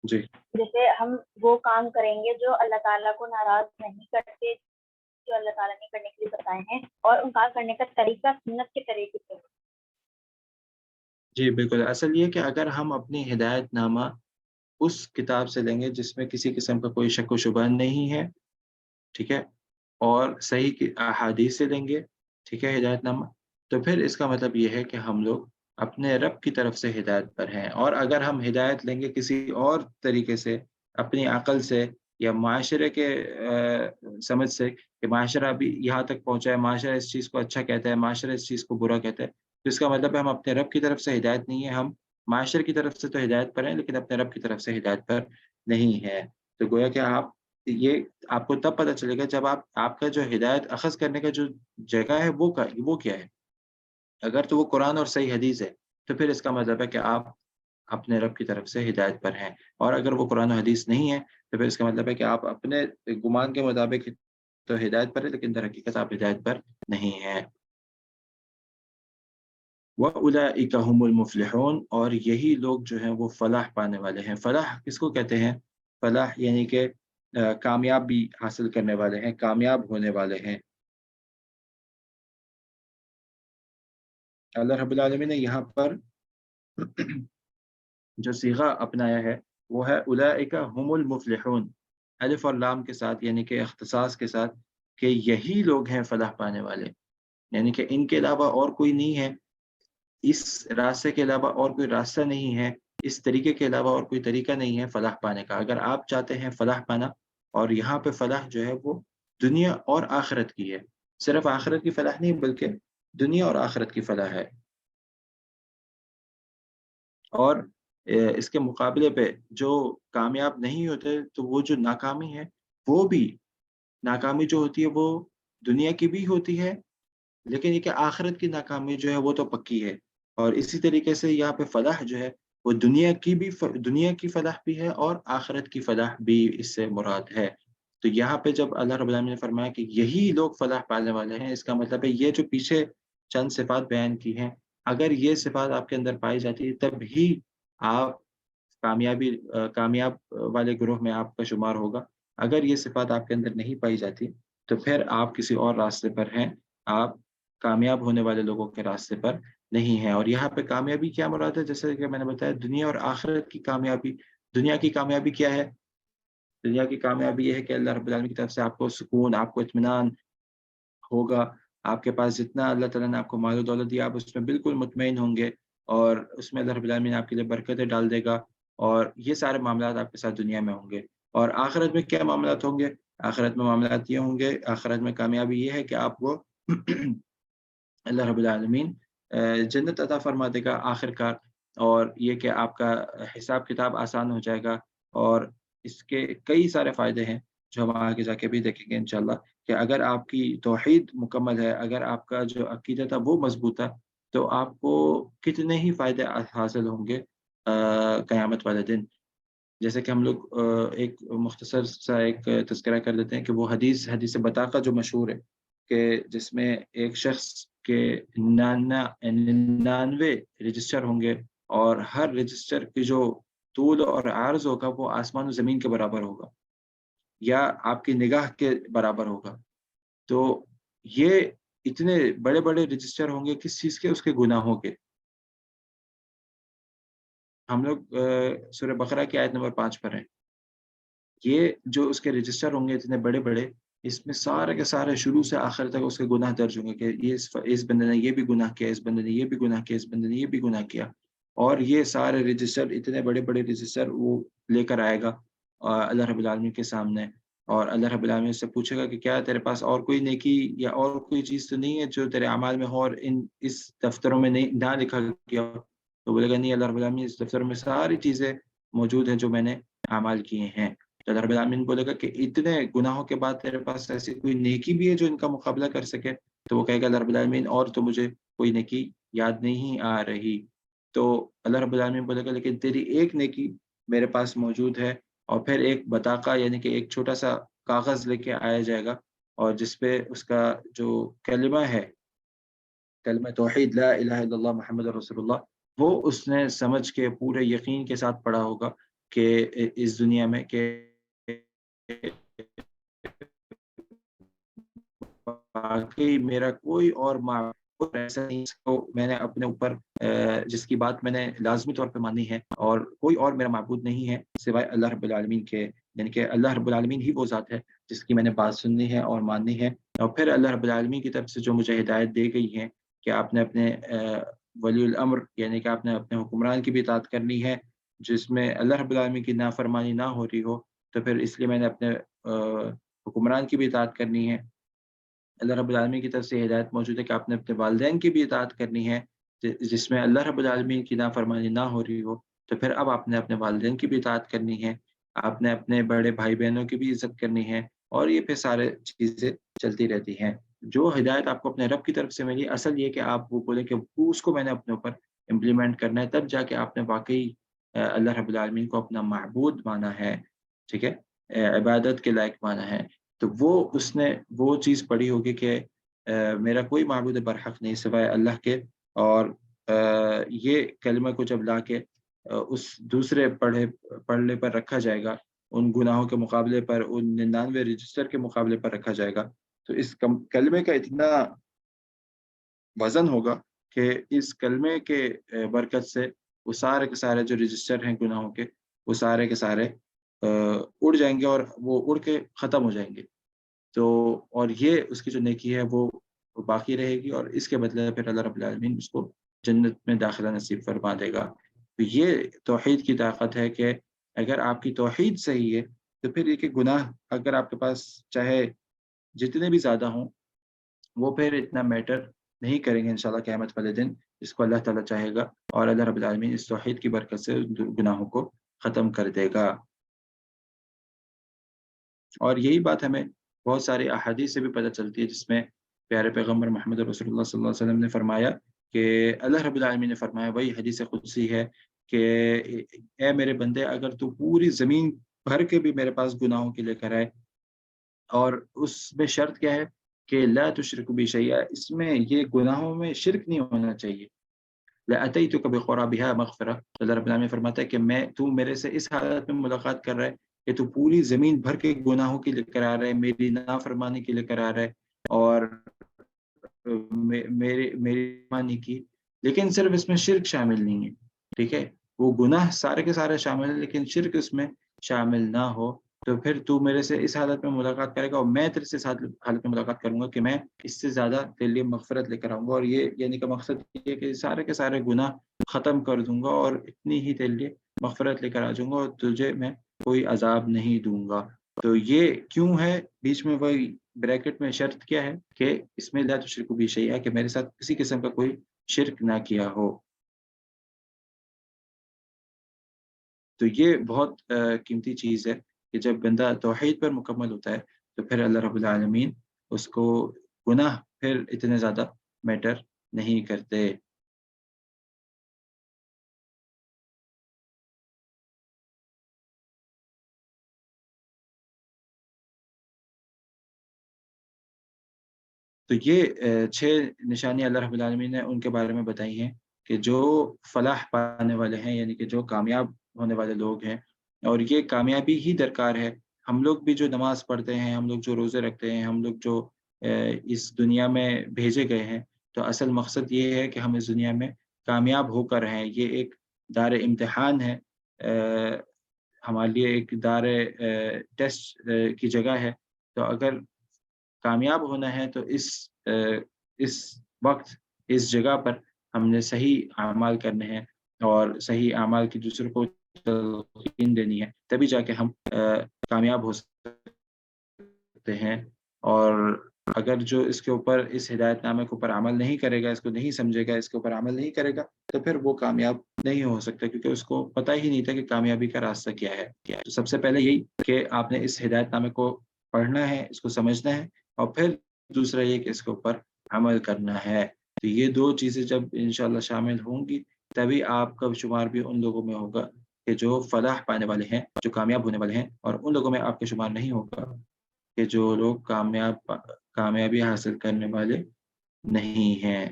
جی جیسے ہم وہ کام کریں گے جو اللہ تعالیٰ کو ناراض نہیں کرتے، جو اللہ تعالیٰ نے کرنے کے لیے بتائے ہیں، اور ان کام کرنے کا طریقہ سنت کے طریقے سے۔ جی بالکل، اصل یہ کہ اگر ہم اپنی ہدایت نامہ اس کتاب سے لیں گے جس میں کسی قسم کا کوئی شک و شبہ نہیں ہے، ٹھیک ہے، اور صحیح کی احادیث سے لیں گے، ٹھیک ہے، ہدایت نامہ، تو پھر اس کا مطلب یہ ہے کہ ہم لوگ اپنے رب کی طرف سے ہدایت پر ہیں۔ اور اگر ہم ہدایت لیں گے کسی اور طریقے سے، اپنی عقل سے یا معاشرے کے سمجھ سے کہ معاشرہ بھی یہاں تک پہنچا ہے، معاشرہ اس چیز کو اچھا کہتا ہے، معاشرہ اس چیز کو برا کہتا ہے، تو اس کا مطلب ہے ہم اپنے رب کی طرف سے ہدایت نہیں ہے، ہم معاشرے کی طرف سے تو ہدایت پر ہیں لیکن اپنے رب کی طرف سے ہدایت پر نہیں ہے۔ تو گویا کہ یہ آپ کو تب پتہ چلے گا جب آپ کا جو ہدایت اخذ کرنے کا جو جگہ ہے وہ کیا ہے؟ اگر تو وہ قرآن اور صحیح حدیث ہے تو پھر اس کا مطلب ہے کہ آپ اپنے رب کی طرف سے ہدایت پر ہیں، اور اگر وہ قرآن و حدیث نہیں ہے تو پھر اس کا مطلب ہے کہ آپ اپنے گمان کے مطابق تو ہدایت پر ہے لیکن در حقیقت آپ ہدایت پر نہیں ہیں۔ وَأُولَئِکَ هُمُ الْمُفْلِحُونَ، اور یہی لوگ جو ہیں وہ فلاح پانے والے ہیں۔ فلاح کس کو کہتے ہیں؟ فلاح یعنی کہ کامیابی حاصل کرنے والے ہیں، کامیاب ہونے والے ہیں۔ اللہ رب العالمین نے یہاں پر جو صیغہ اپنایا ہے وہ ہے اولئک هم المفلحون، الف اور لام کے ساتھ، یعنی کہ اختصاص کے ساتھ، کہ یہی لوگ ہیں فلاح پانے والے، یعنی کہ ان کے علاوہ اور کوئی نہیں ہے، اس راستے کے علاوہ اور کوئی راستہ نہیں ہے، اس طریقے کے علاوہ اور کوئی طریقہ نہیں ہے فلاح پانے کا۔ اگر آپ چاہتے ہیں فلاح پانا، اور یہاں پہ فلاح جو ہے وہ دنیا اور آخرت کی ہے، صرف آخرت کی فلاح نہیں بلکہ دنیا اور آخرت کی فلاح ہے۔ اور اس کے مقابلے پہ جو کامیاب نہیں ہوتے تو وہ جو ناکامی ہے، وہ بھی ناکامی جو ہوتی ہے وہ دنیا کی بھی ہوتی ہے لیکن یہ کہ آخرت کی ناکامی جو ہے وہ تو پکی ہے، اور اسی طریقے سے یہاں پہ فلاح جو ہے وہ دنیا کی فلاح بھی ہے اور آخرت کی فلاح بھی اس سے مراد ہے۔ تو یہاں پہ جب اللہ رب العالمین نے فرمایا کہ یہی لوگ فلاح پانے والے ہیں، اس کا مطلب ہے یہ جو پیچھے چند صفات بیان کی ہیں، اگر یہ صفات آپ کے اندر پائی جاتی ہے تب ہی آپ کامیاب والے گروہ میں آپ کا شمار ہوگا۔ اگر یہ صفات آپ کے اندر نہیں پائی جاتی تو پھر آپ کسی اور راستے پر ہیں، آپ کامیاب ہونے والے لوگوں کے راستے پر نہیں ہیں۔ اور یہاں پہ کامیابی کیا مراد ہے؟ جیسے کہ میں نے بتایا دنیا اور آخرت کی کامیابی۔ دنیا کی کامیابی کیا ہے؟ دنیا کی کامیابی یہ ہے کہ اللہ رب العالمین کی طرف سے آپ کو سکون، آپ کو اطمینان ہوگا، آپ کے پاس جتنا اللہ تعالیٰ نے آپ کو مال و دولت دیا آپ اس میں بالکل مطمئن ہوں گے، اور اس میں اللہ رب العالمین آپ کے لیے برکتیں ڈال دے گا، اور یہ سارے معاملات آپ کے ساتھ دنیا میں ہوں گے۔ اور آخرت میں کیا معاملات ہوں گے؟ آخرت میں معاملات یہ ہوں گے، آخرت میں کامیابی یہ ہے کہ آپ کو اللہ رب العالمین جنت عطا فرما دے گا آخر کار، اور یہ کہ آپ کا حساب کتاب آسان ہو جائے گا، اور اس کے کئی سارے فائدے ہیں جو ہم آگے جا کے بھی دیکھیں گے انشاءاللہ، کہ اگر آپ کی توحید مکمل ہے، اگر آپ کا جو عقیدہ تھا وہ مضبوط تھا، تو آپ کو کتنے ہی فائدے حاصل ہوں گے قیامت والے دن۔ جیسے کہ ہم لوگ ایک مختصر سا ایک تذکرہ کر دیتے ہیں کہ وہ حدیث بطاقہ جو مشہور ہے، کہ جس میں ایک شخص کے 99 رجسٹر ہوں گے، اور ہر رجسٹر کی جو طول اور عرض ہوگا وہ آسمان و زمین کے برابر ہوگا، یا آپ کی نگاہ کے برابر ہوگا۔ تو یہ اتنے بڑے بڑے رجسٹر ہوں گے کس چیز کے؟ اس کے گناہوں کے۔ ہم لوگ سورہ بقرہ کی آیت نمبر 5 پر ہیں۔ یہ جو اس کے رجسٹر ہوں گے اتنے بڑے بڑے، اس میں سارے کے سارے شروع سے آخر تک اس کے گناہ درج ہوں گے، کہ یہ اس بندے نے یہ بھی گناہ کیا، اس بندے نے یہ بھی گناہ کیا، اس بندے نے یہ بھی گناہ کیا، اور یہ سارے رجسٹر اتنے بڑے بڑے رجسٹر وہ لے کر آئے گا اللہ رب العالمین کے سامنے، اور اللہ رب العالمین سے پوچھے گا کہ کیا تیرے پاس اور کوئی نیکی یا اور کوئی چیز تو نہیں ہے جو تیرے اعمال میں ہو اور اس دفتروں میں نہیں نہ لکھا گیا ہو؟ تو بولے گا نہیں اللہ رب العالمین، اس دفتر میں ساری چیزیں موجود ہیں جو میں نے اعمال کیے ہیں۔ تو اللہ رب العالمین بولے گا کہ اتنے گناہوں کے بعد تیرے پاس ایسی کوئی نیکی بھی ہے جو ان کا مقابلہ کر سکے؟ تو وہ کہے گا اللہ رب العالمین اور تو مجھے کوئی نیکی یاد نہیں آ رہی۔ تو اللہ رب العالمین بولے گا لیکن تیری ایک نیکی میرے پاس موجود ہے، اور پھر ایک بطاقہ یعنی کہ ایک چھوٹا سا کاغذ لے کے آیا جائے گا، اور جس پہ اس کا جو کلمہ ہے، کلمہ توحید لا الہ الا اللہ محمد رسول اللہ، وہ اس نے سمجھ کے پورے یقین کے ساتھ پڑھا ہوگا کہ اس دنیا میں کہ واقعی میرا کوئی اور معبود ایسا نہیں جس کو میں نے اپنے اوپر جس کی بات میں نے لازمی طور پہ مانی ہے، اور کوئی اور میرا معبود نہیں ہے سوائے اللہ رب العالمین کے، یعنی کہ اللہ رب العالمین ہی وہ ذات ہے جس کی میں نے بات سننی ہے اور ماننی ہے۔ اور پھر اللہ رب العالمین کی طرف سے جو مجھے ہدایت دی گئی ہے کہ آپ نے اپنے ولی الامر یعنی کہ آپ نے اپنے حکمران کی بھی اطاعت کرنی ہے، جس میں اللہ رب العالمین کی نافرمانی نہ ہو رہی ہو، تو پھر اس لیے میں نے اپنے حکمران کی بھی اطاعت کرنی ہے۔ اللہ رب العالمین کی طرف سے ہدایت موجود ہے کہ آپ نے اپنے والدین کی بھی اطاعت کرنی ہے، جس میں اللہ رب العالمین کی نافرمانی نہ ہو رہی ہو، تو پھر اب آپ نے اپنے والدین کی بھی اطاعت کرنی ہے، آپ نے اپنے بڑے بھائی بہنوں کی بھی عزت کرنی ہے، اور یہ پھر سارے چیزیں چلتی رہتی ہیں۔ جو ہدایت آپ کو اپنے رب کی طرف سے ملی، اصل یہ کہ آپ وہ بولیں کہ وہ اس کو میں نے اپنے اوپر امپلیمنٹ کرنا ہے، تب جا کے آپ نے واقعی اللہ رب العالمین کو اپنا معبود مانا ہے، ٹھیک ہے؟ عبادت کے لائق مانا ہے۔ تو وہ اس نے وہ چیز پڑھی ہوگی کہ میرا کوئی معبود برحق نہیں سوائے اللہ کے، اور یہ کلمہ کو جب لا کے اس دوسرے پڑھنے پر رکھا جائے گا، ان گناہوں کے مقابلے پر، ان 99 رجسٹر کے مقابلے پر رکھا جائے گا، تو اس کلمے کا اتنا وزن ہوگا کہ اس کلمے کے برکت سے وہ سارے کے سارے جو رجسٹر ہیں گناہوں کے، وہ سارے کے سارے اڑ جائیں گے، اور وہ اڑ کے ختم ہو جائیں گے۔ تو اور یہ اس کی جو نیکی ہے وہ باقی رہے گی، اور اس کے بدلے پھر اللہ رب العالمین اس کو جنت میں داخلہ نصیب فرما دے گا۔ تو یہ توحید کی طاقت ہے کہ اگر آپ کی توحید صحیح ہے تو پھر یہ کہ گناہ اگر آپ کے پاس چاہے جتنے بھی زیادہ ہوں، وہ پھر اتنا میٹر نہیں کریں گے انشاءاللہ قیامت والے دن، جس کو اللہ تعالیٰ چاہے گا، اور اللہ رب العالمین اس توحید کی برکت سے گناہوں کو ختم کر دے گا۔ اور یہی بات ہمیں بہت سارے احادیث سے بھی پتہ چلتی ہے، جس میں پیارے پیغمبر محمد رسول اللہ صلی اللہ علیہ وسلم نے فرمایا کہ اللہ رب العالمین نے فرمایا، وہی حدیث قدسی ہے کہ اے میرے بندے، اگر تو پوری زمین بھر کے بھی میرے پاس گناہوں کے لے کر آئے، اور اس میں شرط کیا ہے کہ لا تشرک بی شیئا، اس میں یہ گناہوں میں شرک نہیں ہونا چاہیے، لَأَتَيْتُكَ بِقُرَابِهَا مَغْفِرَةً، اللہ رب العالمین فرماتا ہے کہ تو میرے سے اس حالت میں ملاقات کر رہا ہے کہ تو پوری زمین بھر کے گناہوں کے لے کر آ رہا ہے، میری نافرمانی کے لے کر آ رہا ہے، اور میری مانی کی، لیکن صرف اس میں شرک شامل نہیں ہے، ٹھیک ہے، وہ گناہ سارے کے سارے شامل ہیں لیکن شرک اس میں شامل نہ ہو، تو پھر تو میرے سے اس حالت میں ملاقات کرے گا، اور میں تیرے سے اس حالت میں ملاقات کروں گا کہ میں اس سے زیادہ تیرے لیے مغفرت لے کر آؤں گا، اور یہ یعنی کہ مقصد یہ ہے کہ سارے کے سارے گناہ ختم کر دوں گا، اور اتنی ہی تیرے لیے مغفرت لے کر آ جاؤں گا، اور تجھے میں کوئی عذاب نہیں دوں گا۔ تو یہ کیوں ہے بیچ میں وہی بریکٹ میں شرط کیا ہے کہ اس میں لا تشرکوا بی شیئا، کہ میرے ساتھ کسی قسم کا کوئی شرک نہ کیا ہو۔ تو یہ بہت قیمتی چیز ہے کہ جب بندہ توحید پر مکمل ہوتا ہے تو پھر اللہ رب العالمین اس کو گناہ پھر اتنے زیادہ میٹر نہیں کرتے۔ تو یہ 6 نشانیاں اللہ رب العالمین نے ان کے بارے میں بتائی ہیں کہ جو فلاح پانے والے ہیں، یعنی کہ جو کامیاب ہونے والے لوگ ہیں، اور یہ کامیابی ہی درکار ہے۔ ہم لوگ بھی جو نماز پڑھتے ہیں، ہم لوگ جو روزے رکھتے ہیں، ہم لوگ جو اس دنیا میں بھیجے گئے ہیں، تو اصل مقصد یہ ہے کہ ہم اس دنیا میں کامیاب ہو کر رہیں۔ یہ ایک دار امتحان ہے، ہمارے لیے ایک دار ٹیسٹ کی جگہ ہے۔ تو اگر کامیاب ہونا ہے تو اس وقت اس جگہ پر ہم نے صحیح اعمال کرنے ہیں، اور صحیح اعمال کی دوسروں کو تلقین دینی ہے، تبھی جا کے ہم کامیاب ہو سکتے ہیں۔ اور اگر جو اس کے اوپر اس ہدایت نامے کے اوپر عمل نہیں کرے گا، اس کو نہیں سمجھے گا، اس کے اوپر عمل نہیں کرے گا، تو پھر وہ کامیاب نہیں ہو سکتا، کیونکہ اس کو پتہ ہی نہیں تھا کہ کامیابی کا راستہ کیا ہے۔ تو سب سے پہلے یہی کہ آپ نے اس ہدایت نامے کو پڑھنا ہے، اس کو سمجھنا ہے، اور پھر دوسرا یہ کہ اس کے اوپر عمل کرنا ہے۔ تو یہ 2 چیزیں جب انشاءاللہ شامل ہوں گی، تبھی آپ کا شمار بھی ان لوگوں میں ہوگا کہ جو فلاح پانے والے ہیں، جو کامیاب ہونے والے ہیں، اور ان لوگوں میں آپ کا شمار نہیں ہوگا کہ جو لوگ کامیابی حاصل کرنے والے نہیں ہیں۔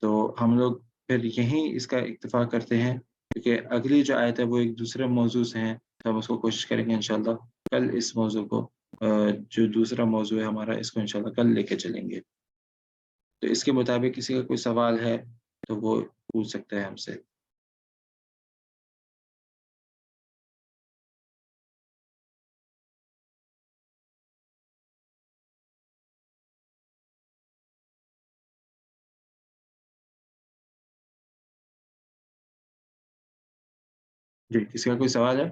تو ہم لوگ پھر یہیں اس کا اکتفا کرتے ہیں، کیونکہ اگلی جو آیت ہے وہ ایک دوسرے موضوع سے ہے، تو ہم اس کو کوشش کریں گے انشاءاللہ کل اس موضوع کو، جو دوسرا موضوع ہے ہمارا، اس کو انشاءاللہ کل لے کے چلیں گے۔ تو اس کے مطابق کسی کا کوئی سوال ہے تو وہ پوچھ سکتا ہے ہم سے۔ جی، کسی کا کوئی سوال ہے؟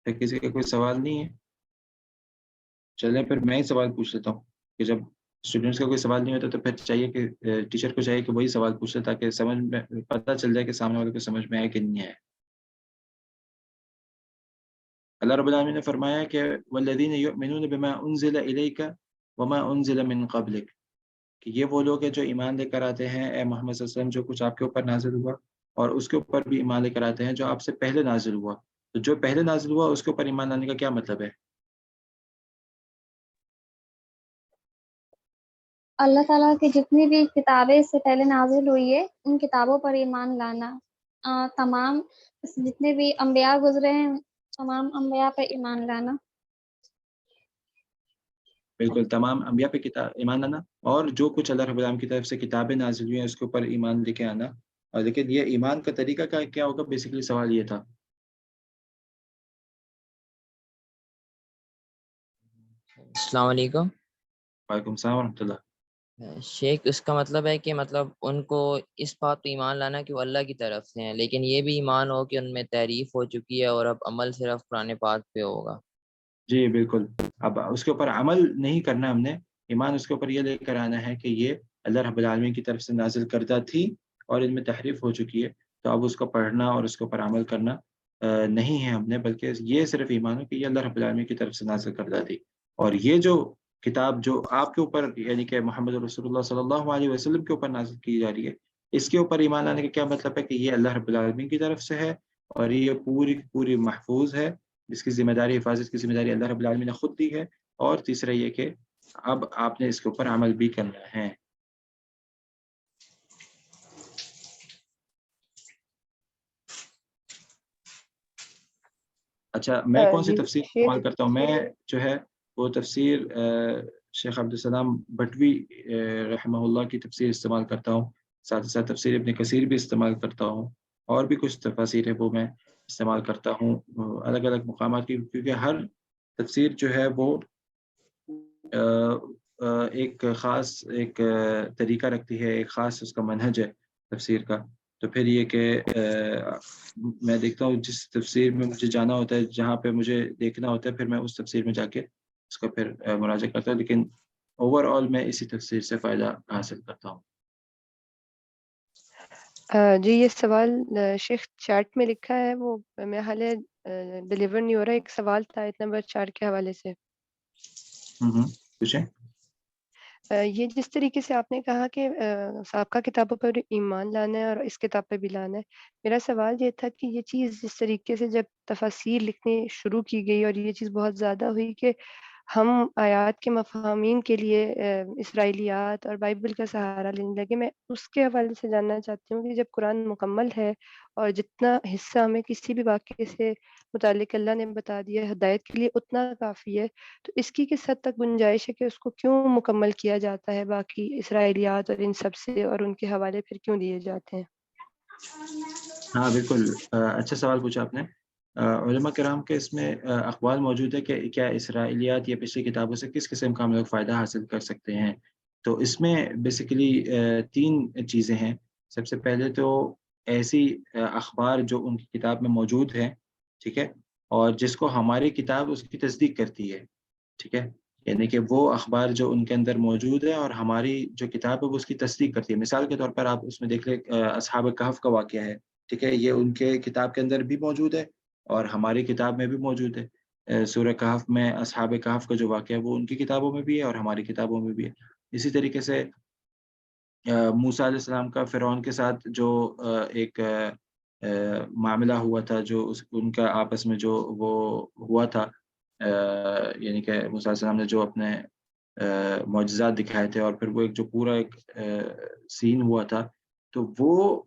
کسی کا کوئی سوال نہیں ہے؟ چلیں پھر میں ہی سوال پوچھ لیتا ہوں کہ جب اسٹوڈنٹس کا کوئی سوال نہیں ہوتا تو پھر چاہیے کہ ٹیچر کو چاہیے کہ وہی سوال پوچھے، تاکہ سمجھ میں پتہ چل جائے کہ سامنے والے کو سمجھ میں آئے کہ نہیں آئے۔ اللہ رب العالمین نے فرمایا کہ والذین یؤمنون بما انزل الیک وما انزل من قبلک، کہ یہ وہ لوگ ہیں جو ایمان لے کر آتے ہیں اے محمد صلی اللہ علیہ وسلم جو کچھ آپ کے اوپر نازل ہوا، اور اس کے اوپر بھی ایمان لے کر آتے ہیں جو آپ سے پہلے نازل ہوا۔ تو جو پہلے نازل ہوا اس کے اوپر ایمان لانے کا کیا مطلب ہے؟ اللہ تعالیٰ کی جتنی بھی کتابیں اس سے پہلے نازل ہوئی ہے ان کتابوں پر ایمان لانا، تمام جتنے بھی انبیاء گزرے ہیں تمام انبیاء پر ایمان لانا۔ بالکل، تمام انبیاء پہ ایمان لانا، اور جو کچھ اللہ رب العالمین کی طرف سے کتابیں نازل ہوئی ہیں اس کے اوپر ایمان لے کے آنا۔ اور لیکن یہ ایمان کا طریقہ کیا ہوگا، بیسیکلی سوال یہ تھا۔ السلام علیکم وعلیکم السلام ورحمۃ اللہ۔ شیخ، اس کا مطلب ہے کہ مطلب ان کو اس بات پہ ایمان لانا کہ وہ اللہ کی طرف سے ہیں، لیکن یہ بھی ایمان ہو کہ ان میں تعریف ہو چکی ہے اور اب عمل صرف قرآن پاک پہ ہوگا۔ جی بالکل، اب اس کے اوپر عمل نہیں کرنا ہم نے، ایمان اس کے اوپر یہ لے کر آنا ہے کہ یہ اللہ رب العالمین کی طرف سے نازل کردہ تھی اور ان میں تحریف ہو چکی ہے، تو اب اس کو پڑھنا اور اس کے اوپر عمل کرنا نہیں ہے ہم نے، بلکہ یہ صرف ایمان ہے کہ یہ اللہ رب العالمین کی طرف سے نازل کردہ تھی، اور یہ جو کتاب جو آپ کے اوپر یعنی کہ محمد رسول اللہ صلی اللہ علیہ وسلم کے اوپر نازل کی جا رہی ہے، اس کے اوپر ایمان لانے کا کیا مطلب ہے کہ یہ اللہ رب العالمین کی طرف سے ہے اور یہ پوری کی پوری محفوظ ہے، جس کی ذمہ داری حفاظت کی ذمہ داری اللہ رب العالمین نے خود دی ہے، اور تیسرا یہ کہ اب آپ نے اس کے اوپر عمل بھی کرنا ہے۔ اچھا، میں کون سی جی تفسیر شیخ، استعمال کرتا ہوں؟ میں جو ہے وہ تفسیر شیخ عبدالسلام بٹوی رحمہ اللہ کی تفسیر استعمال کرتا ہوں، ساتھ ہی ساتھ تفسیر ابن کثیر بھی استعمال کرتا ہوں، اور بھی کچھ تفاسیر ہے وہ میں استعمال کرتا ہوں الگ الگ مقامات کی، کیونکہ ہر تفسیر جو ہے وہ ایک خاص ایک طریقہ رکھتی ہے، ایک خاص اس کا منہج ہے تفسیر کا، تو پھر یہ کہ میں دیکھتا ہوں جس تفسیر میں مجھے جانا ہوتا ہے، جہاں پہ مجھے دیکھنا ہوتا ہے، پھر میں اس تفسیر میں جا کے اس کا پھر مراجعہ کرتا ہوں، لیکن اوور آل میں اسی تفسیر سے فائدہ حاصل کرتا ہوں۔ جی یہ سوال شیخ چیٹ میں لکھا ہے، وہ میرا حال ہے ڈلیور نہیں ہو رہا، ایک سوال تھا آیت نمبر 4 کے حوالے سے۔ پوچھیں۔ یہ جس طریقے سے آپ نے کہا کہ سابقہ کتابوں پر ایمان لانا ہے اور اس کتاب پہ بھی لانا ہے، میرا سوال یہ تھا کہ یہ چیز جس طریقے سے جب تفاسیر لکھنے شروع کی گئی اور یہ چیز بہت زیادہ ہوئی کہ ہم آیات کے مفاہمین کے لیے اسرائیلیات اور بائبل کا سہارا لینے لگے، میں اس کے حوالے سے جاننا چاہتی ہوں کہ جب قرآن مکمل ہے اور جتنا حصہ ہمیں کسی بھی واقعے سے متعلق اللہ نے بتا دیا ہے ہدایت کے لیے اتنا کافی ہے، تو اس کی کس حد تک گنجائش ہے کہ اس کو کیوں مکمل کیا جاتا ہے باقی اسرائیلیات اور ان سب سے، اور ان کے حوالے پھر کیوں دیے جاتے ہیں؟ ہاں بالکل، اچھا سوال پوچھا آپ نے۔ علماء کرام کے اس میں اقوال موجود ہے کہ کیا اسرائیلیات یا پچھلی کتابوں سے کس قسم کا ہم لوگ فائدہ حاصل کر سکتے ہیں، تو اس میں بیسیکلی 3 چیزیں ہیں۔ سب سے پہلے تو ایسی اخبار جو ان کی کتاب میں موجود ہے، ٹھیک ہے، اور جس کو ہماری کتاب اس کی تصدیق کرتی ہے، ٹھیک ہے، یعنی کہ وہ اخبار جو ان کے اندر موجود ہے اور ہماری جو کتاب ہے وہ اس کی تصدیق کرتی ہے۔ مثال کے طور پر آپ اس میں دیکھ لیں اصحاب کہف کا واقعہ ہے، ٹھیک ہے، یہ ان کے کتاب کے اندر بھی موجود ہے اور ہماری کتاب میں بھی موجود ہے۔ سورہ کہف میں اصحاب کہف کا جو واقعہ ہے وہ ان کی کتابوں میں بھی ہے اور ہماری کتابوں میں بھی ہے۔ اسی طریقے سے موسیٰ علیہ السلام کا فرعون کے ساتھ جو ایک معاملہ ہوا تھا، جو ان کا آپس میں جو وہ ہوا تھا، یعنی کہ موسیٰ علیہ السلام نے جو اپنے معجزات دکھائے تھے اور پھر وہ ایک جو پورا ایک سین ہوا تھا، تو وہ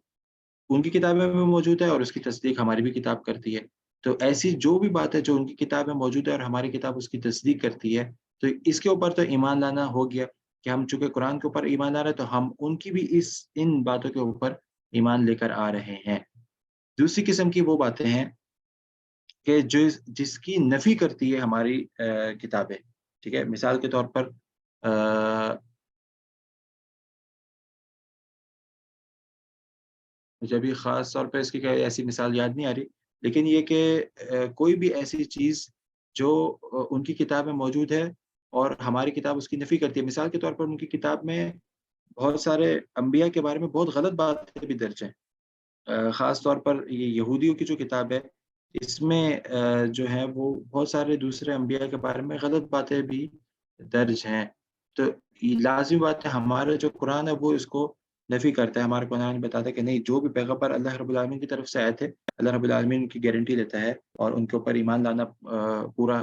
ان کی کتابیں میں موجود ہے اور اس کی تصدیق ہماری بھی کتاب کرتی ہے۔ تو ایسی جو بھی بات ہے جو ان کی کتاب میں موجود ہے اور ہماری کتاب اس کی تصدیق کرتی ہے، تو اس کے اوپر تو ایمان لانا ہو گیا کہ ہم چونکہ قرآن کے اوپر ایمان لا رہے ہیں تو ہم ان کی بھی ان باتوں کے اوپر ایمان لے کر آ رہے ہیں۔ دوسری قسم کی وہ باتیں ہیں کہ جس کی نفی کرتی ہے ہماری کتابیں، ٹھیک ہے، مثال کے طور پر مجھے ابھی خاص طور پہ اس کی ایسی مثال یاد نہیں آ رہی، لیکن یہ کہ کوئی بھی ایسی چیز جو ان کی کتاب میں موجود ہے اور ہماری کتاب اس کی نفی کرتی ہے۔ مثال کے طور پر ان کی کتاب میں بہت سارے انبیاء کے بارے میں بہت غلط باتیں بھی درج ہیں، خاص طور پر یہ یہودیوں کی جو کتاب ہے اس میں جو ہے وہ بہت سارے دوسرے انبیاء کے بارے میں غلط باتیں بھی درج ہیں، تو یہ لازمی بات ہے ہمارا جو قرآن ہے وہ اس کو نفی کرتا ہے۔ ہمارا قرآن بتاتا ہے کہ نہیں، جو بھی پیغمبر اللہ رب العالمین کی طرف سے آئے تھے، اللہ رب العالمین کی گارنٹی لیتا ہے اور ان کے اوپر ایمان لانا پورا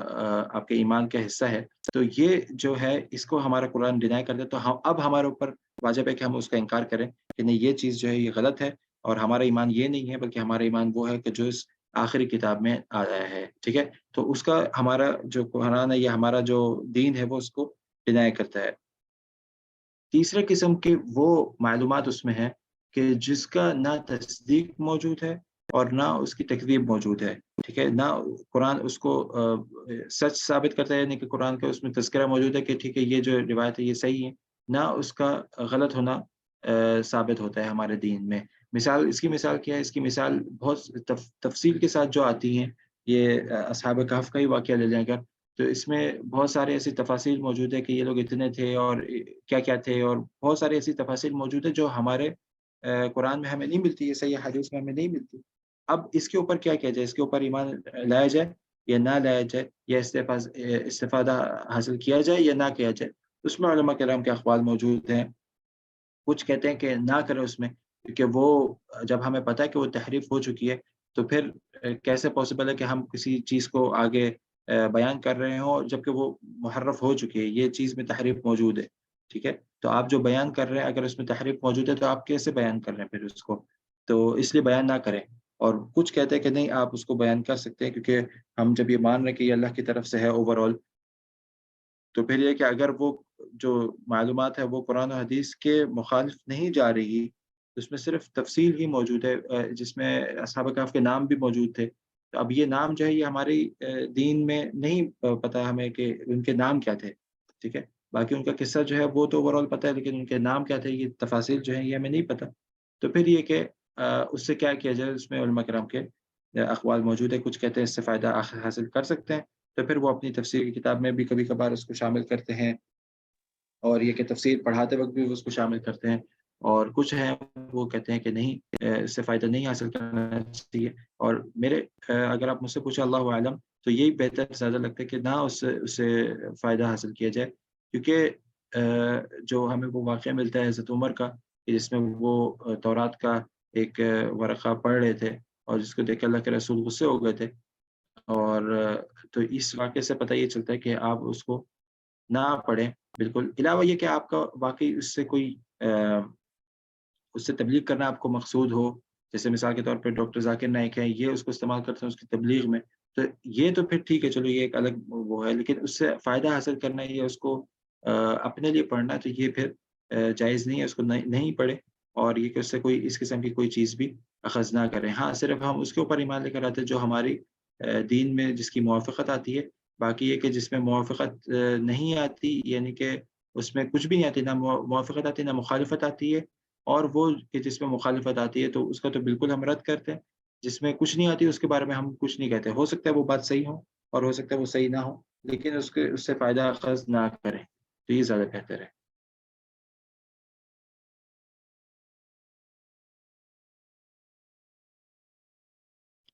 آپ کے ایمان کا حصہ ہے، تو یہ جو ہے اس کو ہمارا قرآن ڈینائی کرتا ہے، تو اب ہمارے اوپر واجب ہے کہ ہم اس کا انکار کریں کہ نہیں، یہ چیز جو ہے یہ غلط ہے اور ہمارا ایمان یہ نہیں ہے، بلکہ ہمارا ایمان وہ ہے کہ جو اس آخری کتاب میں آیا ہے، ٹھیک ہے، تو اس کا ہمارا جو قرآن ہے یا ہمارا جو دین ہے وہ اس کو ڈینائی کرتا ہے۔ تیسرے قسم کے وہ معلومات اس میں ہے کہ جس کا نہ تصدیق موجود ہے اور نہ اس کی تکذیب موجود ہے، ٹھیک ہے، نہ قرآن اس کو سچ ثابت کرتا ہے، یعنی کہ قرآن کا اس میں تذکرہ موجود ہے کہ ٹھیک ہے یہ جو روایت ہے یہ صحیح ہے، نہ اس کا غلط ہونا ثابت ہوتا ہے ہمارے دین میں۔ اس کی مثال کیا ہے؟ اس کی مثال بہت تفصیل کے ساتھ جو آتی ہیں، یہ اصحاب کہف کا ہی واقعہ لے لیں اگر، تو اس میں بہت سارے ایسی تفاصیل موجود ہے کہ یہ لوگ اتنے تھے اور کیا کیا تھے، اور بہت ساری ایسی تفاصیل موجود ہے جو ہمارے قرآن میں ہمیں نہیں ملتی ہے، صحیح حدیث میں ہمیں نہیں ملتی۔ اب اس کے اوپر کیا کیا جائے؟ اس کے اوپر ایمان لایا جائے یا نہ لایا جائے، یا استفادہ حاصل کیا جائے یا نہ کیا جائے؟ اس میں علماء کرام کے اقوال موجود ہیں۔ کچھ کہتے ہیں کہ نہ کریں اس میں، کیونکہ وہ جب ہمیں پتہ ہے کہ وہ تحریف ہو چکی ہے، تو پھر کیسے پاسبل ہے کہ ہم کسی چیز کو آگے بیان کر رہے ہوں جبکہ وہ محرف ہو چکی ہے، یہ چیز میں تحریف موجود ہے، ٹھیک ہے؟ تو آپ جو بیان کر رہے ہیں اگر اس میں تحریف موجود ہے تو آپ کیسے بیان کر رہے ہیں پھر اس کو؟ تو اس لیے بیان نہ کریں۔ اور کچھ کہتے ہیں کہ نہیں، آپ اس کو بیان کر سکتے ہیں، کیونکہ ہم جب یہ مان رہے ہیں کہ یہ اللہ کی طرف سے ہے اوور آل، تو پھر یہ کہ اگر وہ جو معلومات ہے وہ قرآن و حدیث کے مخالف نہیں جا رہی، اس میں صرف تفصیل ہی موجود ہے، جس میں اصحاب کہف کے نام بھی موجود تھے۔ تو اب یہ نام جو ہے یہ ہماری دین میں نہیں پتہ ہمیں کہ ان کے نام کیا تھے، ٹھیک ہے؟ باقی ان کا قصہ جو ہے وہ تو اوور آل پتہ ہے، لیکن ان کے نام کیا تھے، یہ تفاصیل جو ہیں یہ ہمیں نہیں پتہ۔ تو پھر یہ کہ اس سے کیا کیا جائے، اس میں علماء کرام کے اقوال موجود ہے۔ کچھ کہتے ہیں اس سے فائدہ حاصل کر سکتے ہیں، تو پھر وہ اپنی تفسیر کی کتاب میں بھی کبھی کبھار اس کو شامل کرتے ہیں، اور یہ کہ تفسیر پڑھاتے وقت بھی اس کو شامل کرتے ہیں۔ اور کچھ ہیں وہ کہتے ہیں کہ نہیں، اس سے فائدہ نہیں حاصل کرنا چاہیے۔ اور میرے اگر آپ مجھ سے پوچھیں اللہ عالم، تو یہی بہتر زیادہ لگتا ہے کہ نہ اس سے فائدہ حاصل کیا جائے، کیونکہ جو ہمیں وہ واقعہ ملتا ہے حضرت عمر کا، کہ جس میں وہ تورات کا ایک ورقہ پڑھ رہے تھے اور جس کو دیکھ کے اللہ کے رسول غصے ہو گئے تھے، اور تو اس واقعے سے پتہ یہ چلتا ہے کہ آپ اس کو نہ پڑھیں بالکل۔ علاوہ یہ کہ آپ کا واقعی اس سے تبلیغ کرنا آپ کو مقصود ہو، جیسے مثال کے طور پہ ڈاکٹر ذاکر نائک ہیں، یہ اس کو استعمال کرتے ہیں اس کی تبلیغ میں، تو یہ تو پھر ٹھیک ہے، چلو یہ ایک الگ وہ ہے، لیکن اس سے فائدہ حاصل کرنا یا اس کو اپنے لیے پڑھنا، تو یہ پھر جائز نہیں ہے، اس کو نہیں پڑھے، اور یہ کہ اس سے کوئی اس قسم کی کوئی چیز بھی اخذ نہ کریں۔ ہاں، صرف ہم اس کے اوپر ایمان لے کر آتے ہیں جو ہماری دین میں جس کی موافقت آتی ہے۔ باقی یہ کہ جس میں موافقت نہیں آتی، یعنی کہ اس میں کچھ بھی نہیں آتی، نہ موافقت آتی نہ مخالفت آتی ہے، اور وہ کہ جس میں مخالفت آتی ہے تو اس کا تو بالکل ہم رد کرتے ہیں۔ جس میں کچھ نہیں آتی اس کے بارے میں ہم کچھ نہیں کہتے۔ ہو سکتا ہے وہ بات صحیح ہو اور ہو سکتا ہے وہ صحیح نہ ہو، لیکن اس سے فائدہ اخذ نہ کریں، تو یہ زیادہ بہتر ہے۔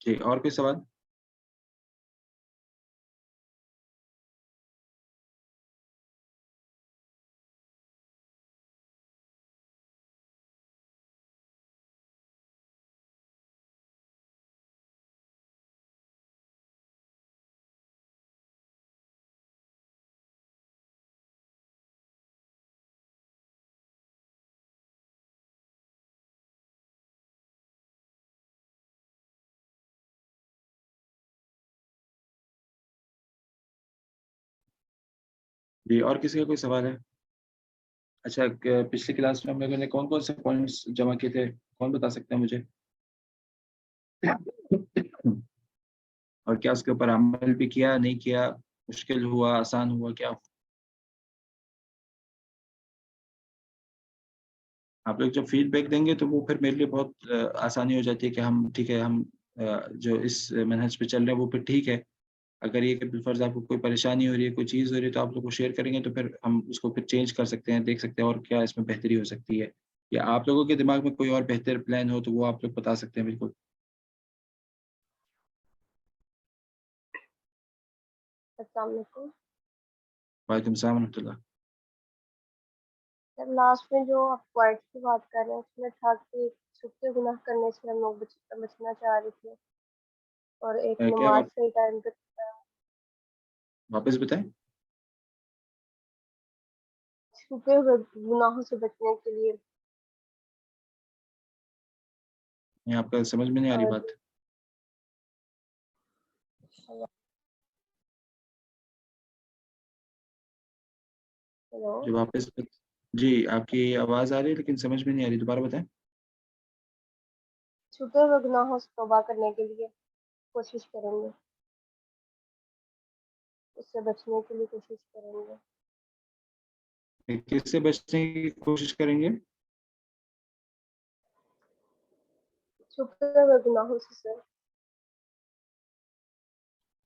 جی، اور کوئی سوال؟ جی، اور کسی کا کوئی سوال ہے؟ اچھا، پچھلی کلاس میں ہم لوگوں نے کون کون سے پوائنٹس جمع کیے تھے، کون بتا سکتے ہیں مجھے؟ اور کیا اس کے اوپر عمل بھی کیا، نہیں کیا، مشکل ہوا، آسان ہوا، کیا؟ آپ لوگ جب فیڈ بیک دیں گے تو وہ پھر میرے لیے بہت آسانی ہو جاتی ہے کہ ہم ٹھیک ہے، ہم جو اس منہج پہ چل رہے ہیں وہ پھر ٹھیک ہے۔ اگر یہ کہ بالفرض آپ کو کوئی پریشانی ہو رہی ہے، کوئی چیز ہو رہی ہے، تو آپ لوگ کو شیئر کریں گے، تو پھر ہم اس کو پھر چینج کر سکتے ہیں، دیکھ سکتے ہیں اور کیا اس میں بہتری ہو سکتی ہے، یا آپ لوگوں کے دماغ میں کوئی اور بہتر پلان ہو تو وہ آپ لوگ بتا سکتے ہیں بالکل۔ السلام علیکم وعلیکم السلام ورحمۃ اللہ۔ سر، لاسٹ میں جو آپ کوائٹ کی بات کر رہے ہیں اس میں تھا کہ چھپتے گناہ کرنے سے ہم لوگ بچنا چاہ رہے تھے، اور ایک کیا نماز صحیح ٹائم پہ واپس بتائیں؟ چھپے ہوئے گناہوں سے بچنے کے لیے، آپ کا سمجھ میں نہیں آ رہی اور بات۔ ہیلو، جو واپس جی، آپ کی آواز آ رہی ہے لیکن سمجھ میں نہیں آ رہی، دوبارہ بتائیں۔ چھپے ہوئے گناہوں سے توبہ کرنے کے لیے کوشش کریں گے، اس سے بچنے کے لیے کوشش کریں گے۔ کس سے بچنے کی کوشش کریں گے؟ چھپے ہوئے گناہوں سے سر۔